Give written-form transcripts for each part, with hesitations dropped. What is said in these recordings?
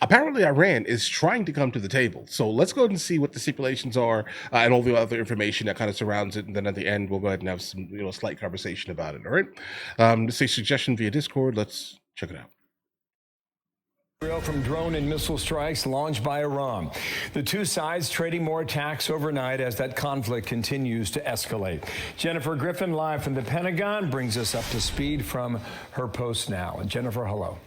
Apparently, Iran is trying to come to the table. So let's go ahead and see what the stipulations are and all the other information that kind of surrounds it. And then at the end, we'll go ahead and have some, slight conversation about it. All right. This is a suggestion via Discord. Let's check it out. From drone and missile strikes launched by Iran. The two sides trading more attacks overnight as that conflict continues to escalate. Jennifer Griffin, live from the Pentagon, brings us up to speed from her post now. And Jennifer, hello.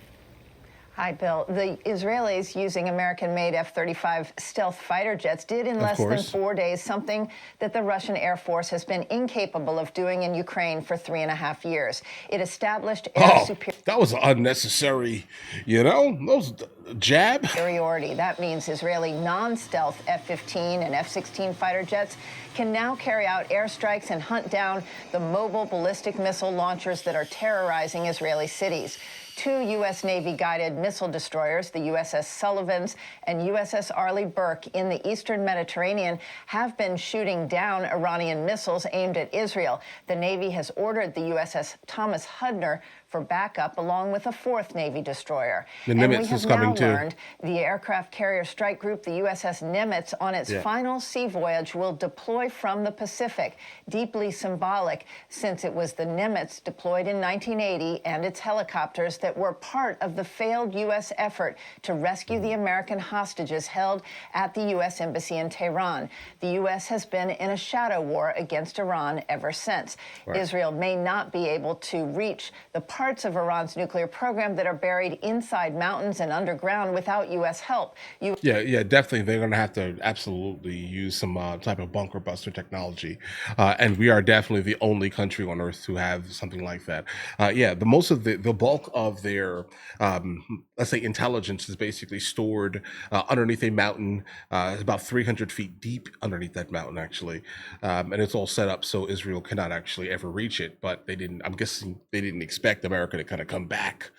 Hi, Bill. The Israelis, using American-made F-35 stealth fighter jets, did in less than 4 days something that the Russian Air Force has been incapable of doing in Ukraine for 3.5 years. It established air superiority. That was unnecessary, those jab. Superiority. That means Israeli non-stealth F-15 and F-16 fighter jets can now carry out airstrikes and hunt down the mobile ballistic missile launchers that are terrorizing Israeli cities. Two U.S. Navy-guided missile destroyers, the USS Sullivans and USS Arleigh Burke in the eastern Mediterranean, have been shooting down Iranian missiles aimed at Israel. The Navy has ordered the USS Thomas Hudner for backup, along with a fourth Navy destroyer. The Nimitz is coming too. Learned the aircraft carrier strike group, the USS Nimitz, on its final sea voyage, will deploy from the Pacific. Deeply symbolic, since it was the Nimitz deployed in 1980 and its helicopters that were part of the failed U.S. effort to rescue the American hostages held at the U.S. Embassy in Tehran. The U.S. has been in a shadow war against Iran ever since. Israel may not be able to reach the parts of Iran's nuclear program that are buried inside mountains and underground without U.S. help. Yeah, definitely. They're going to have to absolutely use some type of bunker buster technology. And we are definitely the only country on Earth to have something like that. The bulk of their, let's say, intelligence is basically stored underneath a mountain, about 300 feet deep underneath that mountain, actually. And it's all set up so Israel cannot actually ever reach it. But I'm guessing they didn't expect America to kind of come back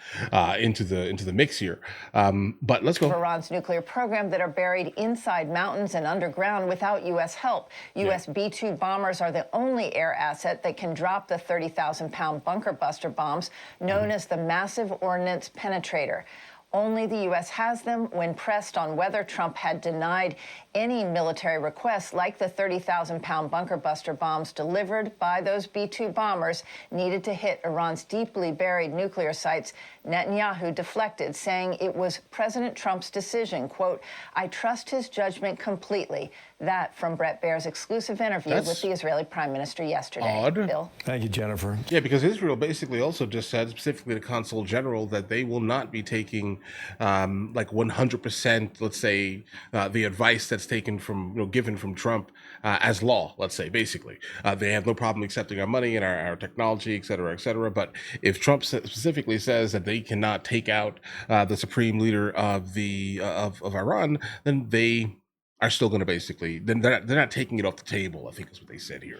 into the mix here. But let's go. Iran's nuclear program that are buried inside mountains and underground without U.S. help. U.S. B-2 bombers are the only air asset that can drop the 30,000-pound bunker buster bombs known as the Massive Ordnance Penetrator. Only the U.S. has them when pressed on whether Trump had denied any military requests like the 30,000-pound bunker buster bombs delivered by those B-2 bombers needed to hit Iran's deeply buried nuclear sites. Netanyahu deflected, saying it was President Trump's decision. Quote, "I trust his judgment completely." That from Brett Baer's exclusive interview with the Israeli prime minister yesterday. Odd. Bill? Thank you, Jennifer. Yeah, because Israel basically also just said, specifically the consul general, that they will not be taking 100%, let's say, the advice that's taken from, given from Trump as law, let's say, basically. They have no problem accepting our money and our technology, et cetera, et cetera. But if Trump specifically says that they cannot take out the supreme leader of of Iran, then they are still going to basically, then they're not taking it off the table, I think is what they said here.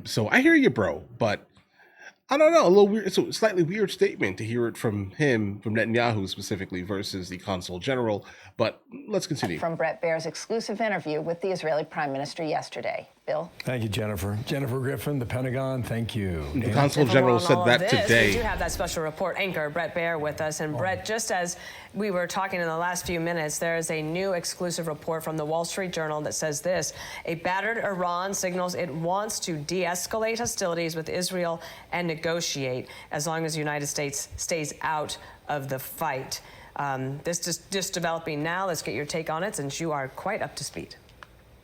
So I hear you, bro, but I don't know, a little weird. It's a slightly weird statement to hear it from Netanyahu specifically versus the consul general, but let's continue. From Brett Baer's exclusive interview with the Israeli prime minister yesterday. Bill? Thank you, Jennifer. Jennifer Griffin, the Pentagon, thank you. The consul general said that today. We do have that special report anchor, Brett Baer, with us. And Brett, just as we were talking in the last few minutes, there is a new exclusive report from the Wall Street Journal that says this: a battered Iran signals it wants to de-escalate hostilities with Israel and negotiate as long as the United States stays out of the fight. This is just developing now. Let's get your take on it, since you are quite up to speed.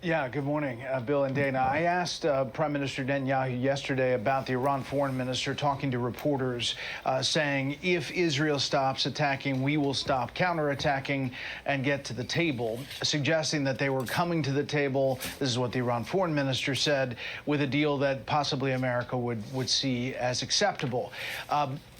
Yeah, good morning, Bill and Dana. I asked Prime Minister Netanyahu yesterday about the Iran foreign minister talking to reporters, saying if Israel stops attacking, we will stop counterattacking and get to the table, suggesting that they were coming to the table. This is what the Iran foreign minister said, with a deal that possibly America would see as acceptable.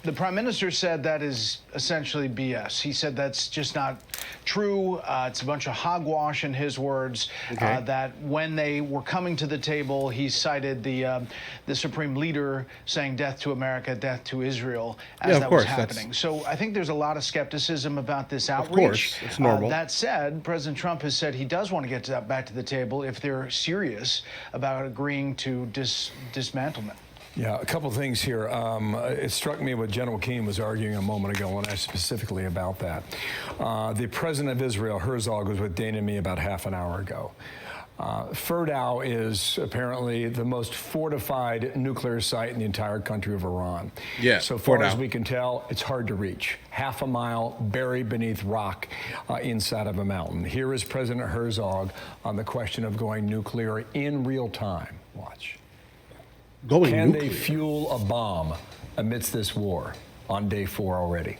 The prime minister said that is essentially BS. He said that's just not true. It's a bunch of hogwash, in his words. Okay. That when they were coming to the table, he cited the supreme leader saying "death to America, death to Israel" as that was happening. So I think there's a lot of skepticism about this outreach. Of course, it's normal. That said, President Trump has said he does want to get back to the table if they're serious about agreeing to dismantlement. Yeah, a couple things here. It struck me what General Keane was arguing a moment ago when I asked specifically about that. The president of Israel, Herzog, was with Dana and me about half an hour ago. Fordow is apparently the most fortified nuclear site in the entire country of Iran. Yeah, so far as Fordow. we can tell, it's hard to reach. Half a mile buried beneath rock inside of a mountain. Here is President Herzog on the question of going nuclear in real time. Watch. Can they fuel a bomb amidst this war on day 4 already?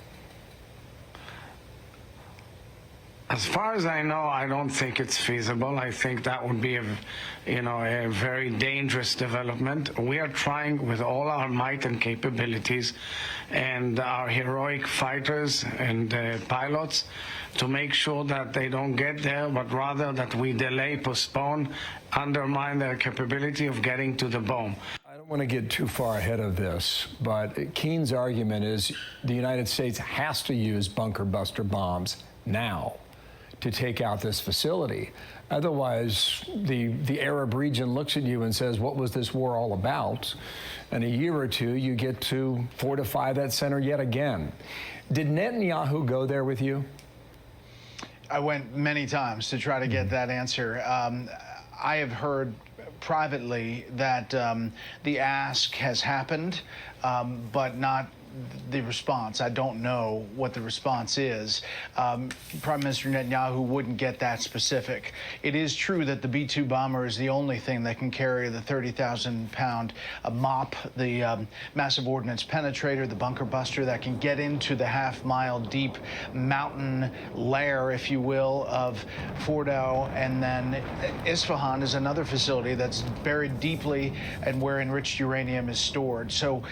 As far as I know, I don't think it's feasible. I think that would be a very dangerous development. We are trying with all our might and capabilities and our heroic fighters and pilots to make sure that they don't get there, but rather that we delay, postpone, undermine their capability of getting to the bomb. I don't want to get too far ahead of this, but Keene's argument is the United States has to use bunker buster bombs now to take out this facility. Otherwise, the Arab region looks at you and says, what was this war all about? In a year or two, you get to fortify that center yet again. Did Netanyahu go there with you? I went many times to try to get that answer. I have heard privately that the ask has happened, but not the response. I don't know what the response is. Prime Minister Netanyahu wouldn't get that specific. It is true that the B-2 bomber is the only thing that can carry the 30,000-pound MOP, the massive ordnance penetrator, the bunker buster that can get into the half-mile deep mountain lair, if you will, of Fordow. And then Isfahan is another facility that's buried deeply and where enriched uranium is stored. So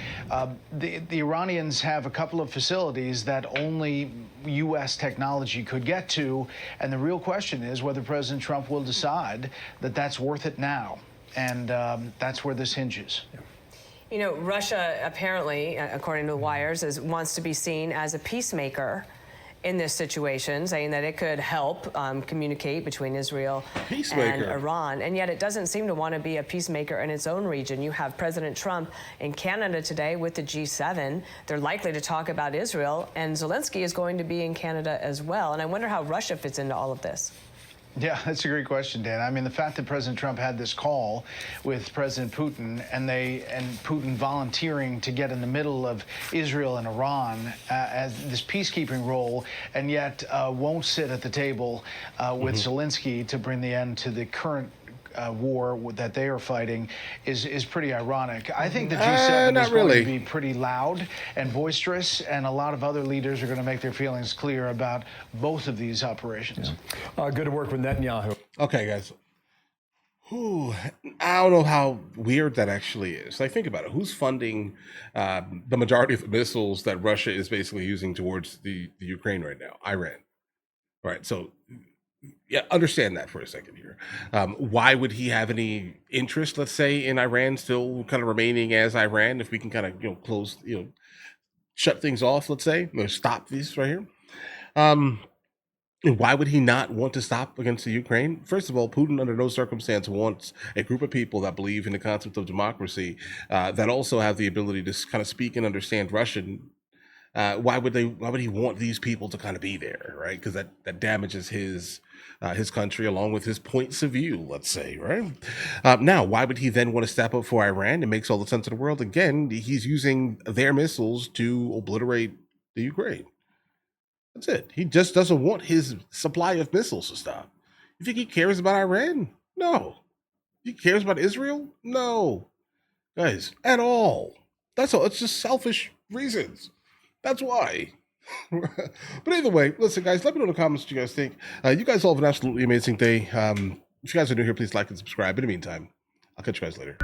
the Iranians have a couple of facilities that only U.S. technology could get to, and the real question is whether President Trump will decide that that's worth it now, and that's where this hinges. You know, Russia apparently, according to the wires, wants to be seen as a peacemaker in this situation, saying that it could help communicate between Israel and Iran. And yet it doesn't seem to want to be a peacemaker in its own region. You have President Trump in Canada today with the G7. They're likely to talk about Israel, and Zelensky is going to be in Canada as well. And I wonder how Russia fits into all of this. Yeah, that's a great question, Dan. I mean, the fact that President Trump had this call with President Putin and Putin volunteering to get in the middle of Israel and Iran as this peacekeeping role, and yet won't sit at the table with Zelensky to bring the end to the current war that they are fighting is pretty ironic. I think the G7 is going to be pretty loud and boisterous, and a lot of other leaders are going to make their feelings clear about both of these operations. Yeah. Good to work with Netanyahu. Okay, guys. I don't know how weird that actually is. Like, think about it. Who's funding the majority of the missiles that Russia is basically using towards the Ukraine right now? Iran. All right, so yeah, understand that for a second here. Why would he have any interest, let's say, in Iran still kind of remaining as Iran, if we can kind of, close, shut things off, let's say, stop this right here? Why would he not want to stop against the Ukraine? First of all, Putin under no circumstance wants a group of people that believe in the concept of democracy, that also have the ability to kind of speak and understand Russian. Why would he want these people to kind of be there, right? Because that damages his country along with his points of view, let's say, right? Now, why would he then want to step up for Iran? It makes all the sense in the world. Again, he's using their missiles to obliterate the Ukraine. That's it. He just doesn't want his supply of missiles to stop. You think he cares about Iran? No. He cares about Israel? No. Guys, at all. That's all. It's just selfish reasons. That's why. But either way, listen, guys, let me know in the comments what you guys think. You guys all have an absolutely amazing day. If you guys are new here, please like and subscribe. In the meantime, I'll catch you guys later.